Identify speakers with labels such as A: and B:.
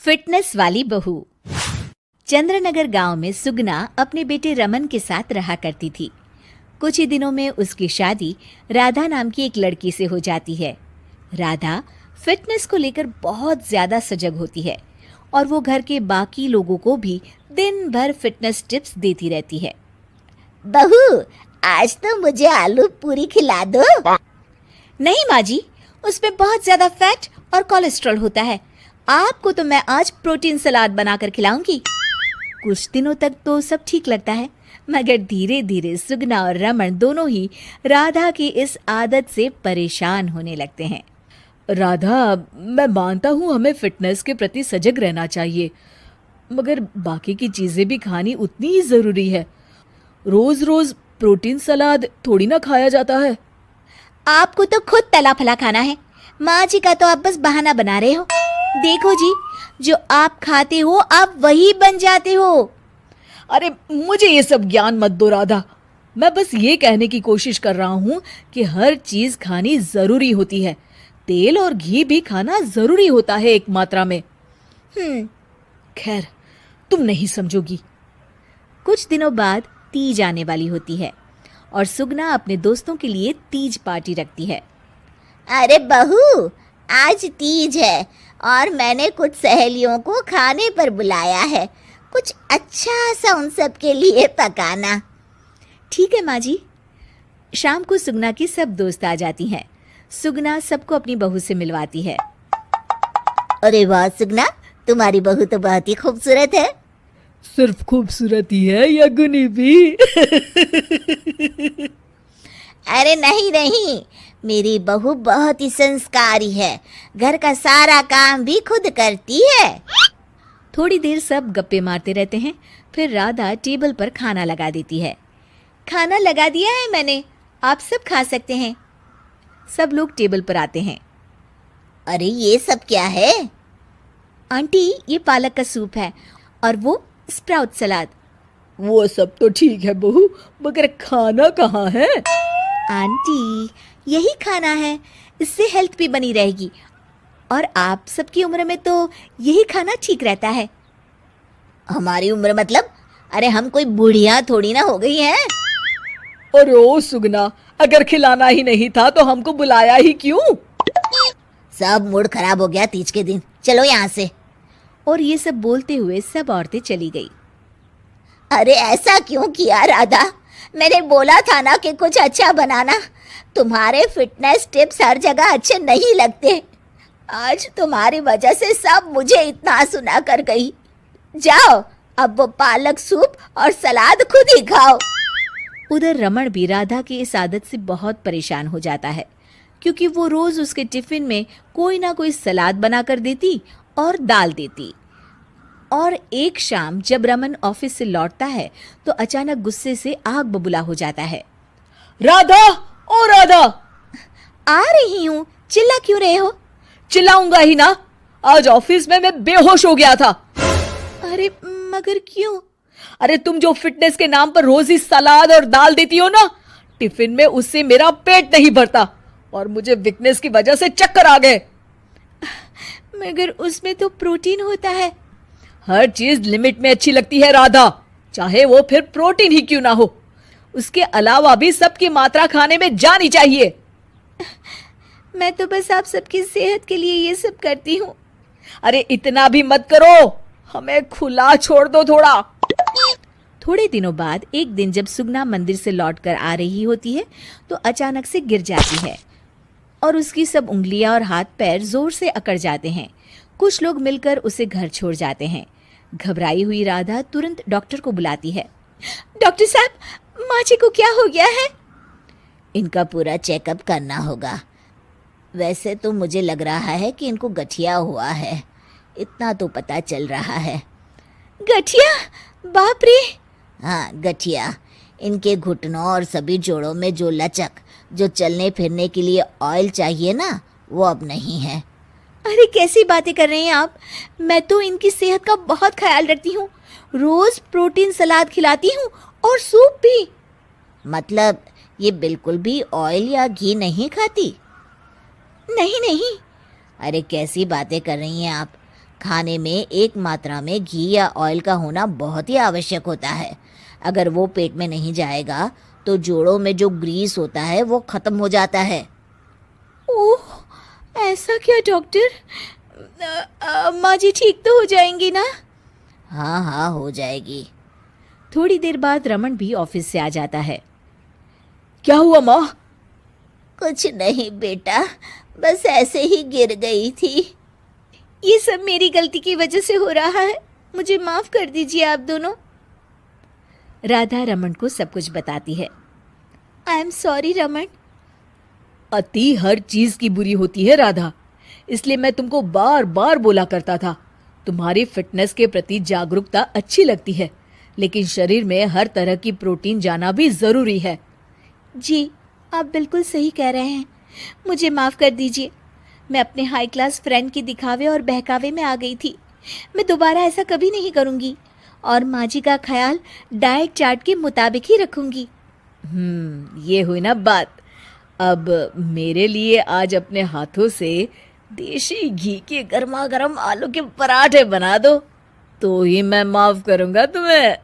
A: Fitness वाली बहू। चंद्रनगर गांव में सुगना अपने बेटे रमन के साथ रहा करती थी। कुछ ही दिनों में उसकी शादी राधा नाम की एक लड़की से हो जाती है। राधा फिटनेस को लेकर बहुत ज्यादा सजग होती है और वो घर के बाकी लोगों को भी दिन भर फिटनेस टिप्स देती रहती है।
B: बहू, आज तो मुझे आलू पूरी खिला दो।
A: नहीं माँ जी, उसमें बहुत ज्यादा फैट और कोलेस्ट्रॉल होता है। आपको तो मैं आज प्रोटीन सलाद बनाकर खिलाऊंगी। कुछ दिनों तक तो सब ठीक लगता है, मगर धीरे धीरे सुगना और रमन दोनों ही राधा की इस आदत से परेशान होने लगते हैं।
C: राधा, मैं मानता हूँ हमें फिटनेस के प्रति सजग रहना चाहिए, मगर बाकी की चीजें भी खानी उतनी ही जरूरी है। रोज रोज प्रोटीन सलाद थोड़ी ना खाया जाता है।
A: आपको तो खुद तला फला खाना है, माँ जी का तो आप बस बहाना बना रहे हो। देखो जी, जो आप खाते हो आप वही बन जाते हो।
C: अरे मुझे ये सब ज्ञान मत दो राधा, मैं बस ये कहने की कोशिश कर रहा हूँ कि हर चीज खानी जरूरी होती है। तेल और घी भी खाना जरूरी होता है एक मात्रा में। खैर, तुम नहीं समझोगी।
A: कुछ दिनों बाद तीज आने वाली होती है और सुगना अपने दोस्तों के लिए तीज पार्टी रखती है।
B: अरे बहू, आज तीज है और मैंने कुछ सहेलियों को खाने पर बुलाया है। कुछ अच्छा सा उन सब के लिए पकाना।
A: ठीक है माँ जी। शाम को सुगना की सब दोस्त आ जाती हैं। सुगना सबको अपनी बहू से मिलवाती है।
B: अरे वाह सुगना, तुम्हारी बहू तो बहुत ही खूबसूरत है।
C: सिर्फ खूबसूरती है या गुनी भी?
B: अरे नहीं नहीं, मेरी बहू बहुत ही संस्कारी है। घर का सारा काम भी खुद करती है।
A: थोड़ी देर सब गप्पे मारते रहते हैं। फिर राधा टेबल पर खाना लगा देती है। खाना लगा दिया है मैंने, आप सब खा सकते हैं। सब लोग टेबल पर आते हैं।
B: अरे ये सब क्या है?
A: आंटी, ये पालक का सूप है और वो स्प्राउट सलाद।
C: वो सब तो ठीक है बहू, मगर खाना कहाँ है?
A: आंटी, यही खाना है, इससे हेल्थ भी बनी रहेगी और आप सबकी उम्र में तो यही खाना ठीक रहता है।
B: हमारी उम्र मतलब? अरे हम कोई बुढ़िया थोड़ी ना हो गई हैं।
C: अरे ओ सुगना, अगर खिलाना ही नहीं था तो हमको बुलाया ही क्यों?
B: सब मूड खराब हो गया तीज के दिन, चलो यहाँ से।
A: और ये सब बोलते हुए सब औरतें चली गई।
B: अरे ऐसा क्यों किया राधा? मैंने बोला था ना कि कुछ अच्छा बनाना। तुम्हारे फिटनेस टिप्स हर जगह अच्छे नहीं लगते। आज तुम्हारी वजह से सब मुझे इतना सुना कर गई। जाओ, अब वो पालक सूप और सलाद खुद ही खाओ।
A: उधर रमन भी राधा की इस आदत से बहुत परेशान हो जाता है, क्योंकि वो रोज उसके टिफिन में कोई ना कोई सलाद बनाकर देती और दाल देती। और एक शाम जब रमन ऑफिस से लौटता है तो अचानक गुस्से से आग बबूला हो जाता है।
C: राधा, ओ राधा!
A: आ रही हूँ, चिल्ला क्यों रहे हो?
C: चिल्लाऊंगा ही ना, आज ऑफिस में मैं बेहोश हो गया था।
A: अरे मगर क्यों?
C: अरे तुम जो फिटनेस के नाम पर रोज ही सलाद और दाल देती हो ना, टिफिन में उससे मेरा पेट नहीं भरता और मुझे वीकनेस की वजह से चक्कर आ गए।
A: मगर उसमें तो प्रोटीन होता है।
C: हर चीज लिमिट में अच्छी लगती है राधा, चाहे वो फिर प्रोटीन ही क्यों ना हो। उसके अलावा भी सबकी मात्रा खाने में जानी चाहिए।
A: मैं तो बस आप सबकी सेहत के लिए ये सब करती हूँ।
C: अरे इतना भी मत करो, हमें खुला छोड़ दो थोड़ा।
A: थोड़े दिनों बाद एक दिन जब सुगना मंदिर से लौटकर आ रही होती है तो अचानक से गिर जाती है और उसकी सब उंगलियां और हाथ पैर जोर से अकड़ जाते हैं। कुछ लोग मिलकर उसे घर छोड़ जाते हैं। घबराई हुई राधा तुरंत डॉक्टर को बुलाती है। डॉक्टर साहब, माँ जी को क्या हो गया है?
B: इनका पूरा चेकअप करना होगा। वैसे तो मुझे लग रहा है कि इनको गठिया हुआ है, इतना तो पता चल रहा है।
A: गठिया? बाप रे!
B: हाँ, गठिया। इनके घुटनों और सभी जोड़ों में जो लचक, जो चलने फिरने के लिए ऑयल चाहिए ना, वो अब नहीं है।
A: अरे कैसी बातें कर रहे हैं आप? मैं तो इनकी सेहत का बहुत ख्याल रखती हूँ, रोज प्रोटीन सलाद खिलाती हूँ और सूप भी।
B: मतलब ये बिल्कुल भी ऑयल या घी नहीं खाती?
A: नहीं नहीं।
B: अरे कैसी बातें कर रही हैं आप? खाने में एक मात्रा में घी या ऑयल का होना बहुत ही आवश्यक होता है। अगर वो पेट में नहीं जाएगा तो जोड़ों में जो ग्रीस होता है वो खत्म हो जाता है।
C: ओह, ऐसा क्या डॉक्टर? माँ जी ठीक तो हो जाएंगी ना?
B: हाँ हाँ, हो जाएगी।
A: थोड़ी देर बाद रमन भी ऑफिस से आ जाता है।
C: क्या हुआ माँ?
B: कुछ नहीं बेटा, बस ऐसे ही गिर गई थी।
A: ये सब मेरी गलती की वजह से हो रहा है, मुझे माफ कर दीजिए आप दोनों। राधा रमन को सब कुछ बताती है। I am sorry Raman.
C: अति हर चीज की बुरी होती है राधा, इसलिए मैं तुमको बार बार बोला करता था। तुम्हारी फिटनेस के प्रति जागरूकता अच्छी लगती है, लेकिन शरीर में हर तरह की प्रोटीन जाना भी जरूरी है।
A: जी, आप बिल्कुल सही कह रहे हैं, मुझे माफ कर दीजिए। मैं अपने हाई क्लास फ्रेंड के दिखावे और बहकावे में आ गई थी। मैं दोबारा ऐसा कभी नहीं करूंगी और माँ जी का ख्याल डाइट चार्ट के मुताबिक ही रखूंगी।
C: ये हुई ना बात। अब मेरे लिए आज अपने हाथों से देशी घी के गर्मा गर्म आलू के पराठे बना दो, तो ही मैं माफ करूंगा तुम्हें।